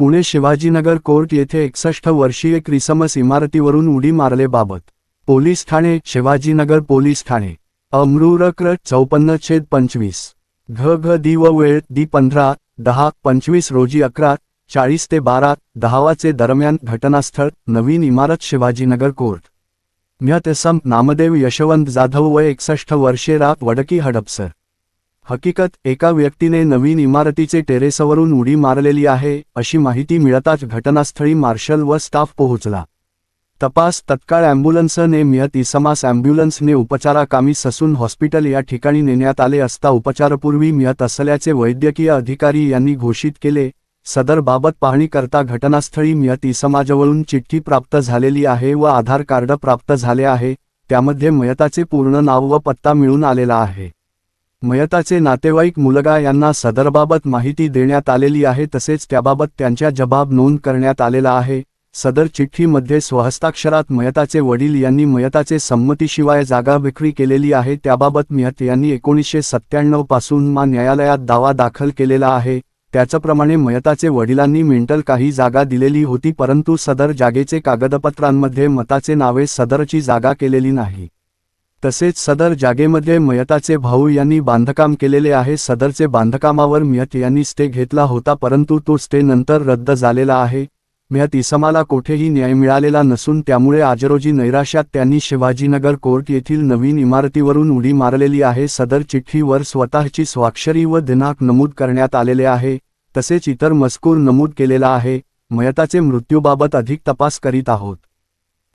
Pune Shivajinagar court येथे 61 वर्षीय Christmas इमारतीवरून उडी मारलेबाबत पोलीस ठाणे शिवाजीनगर पोलीस ठाणे अमृरक्र 54/25 घ दिव वेळ दि 15/10/25 रोजी 11:40 ते 12:10 दरम्यान घटनास्थळ नवीन इमारत शिवाजीनगर कोर्ट म्यतसम नामदेव यशवंत जाधव वय 61 वर्षे रात वडकी हडपसर। हकीकत एका व्यक्तीने नवीन इमारतीचे टेरेसवरून उडी मारलेली आहे अशी माहिती मिळताच घटनास्थळी मार्शल व स्टाफ पोहोचला। तपास तत्काळ ॲम्ब्युलन्सने मयत इसमास ॲम्ब्युलन्सने उपचाराकामी ससून हॉस्पिटल या ठिकाणी नेण्यात आले असता उपचारापूर्वी मयत असल्याचे वैद्यकीय अधिकारी यांनी घोषित केले। सदर बाबत पाहणी करता घटनास्थळी मयत इसमाजवळून चिठ्ठी प्राप्त झालेली आहे व आधार कार्ड प्राप्त झाले आहे, त्यामध्ये मयताचे पूर्ण नाव व पत्ता मिळून आलेला आहे। मयताचे नातेवाईक मुलगा यांना सदरबाबत माहिती देण्यात आलेली आहे, तसेच त्याबाबत त्यांच्या जबाब नोंद करण्यात आलेला आहे। सदर चिठ्ठीमध्ये स्वहस्ताक्षरात मयताचे वडील यांनी मयताचे संमतीशिवाय जागा विक्री केलेली आहे, त्याबाबत मयत यांनी 1997 पासून न्यायालयात दावा दाखल केलेला आहे। त्याचप्रमाणे मयताचे वडिलांनी मेंटल काही जागा दिलेली होती, परंतु सदर जागेचे कागदपत्रांमध्ये मताचे नावे सदरची जागा केलेली नाही। तसेच सदर जागेमध्ये मयताचे भाऊ यांनी बांधकाम केलेले आहे। सदरचे बांधकामावर मयत यांनी स्टे घेतला होता, परंतु तो स्टे नंतर रद्द झालेला आहे। मयत इसमाला कोठेही न्याय मिळालेला नसून त्यामुळे आज रोजी नैराश्यात त्यांनी शिवाजीनगर कोर्ट येथील नवीन इमारतीवरून उडी मारलेली आहे। सदर चिठ्ठीवर स्वतःची स्वाक्षरी व दिनांक नमूद करण्यात आलेले आहे, तसेच इतर मजकूर नमूद केलेला आहे। मयताचे मृत्यूबाबत अधिक तपास करीत आहोत।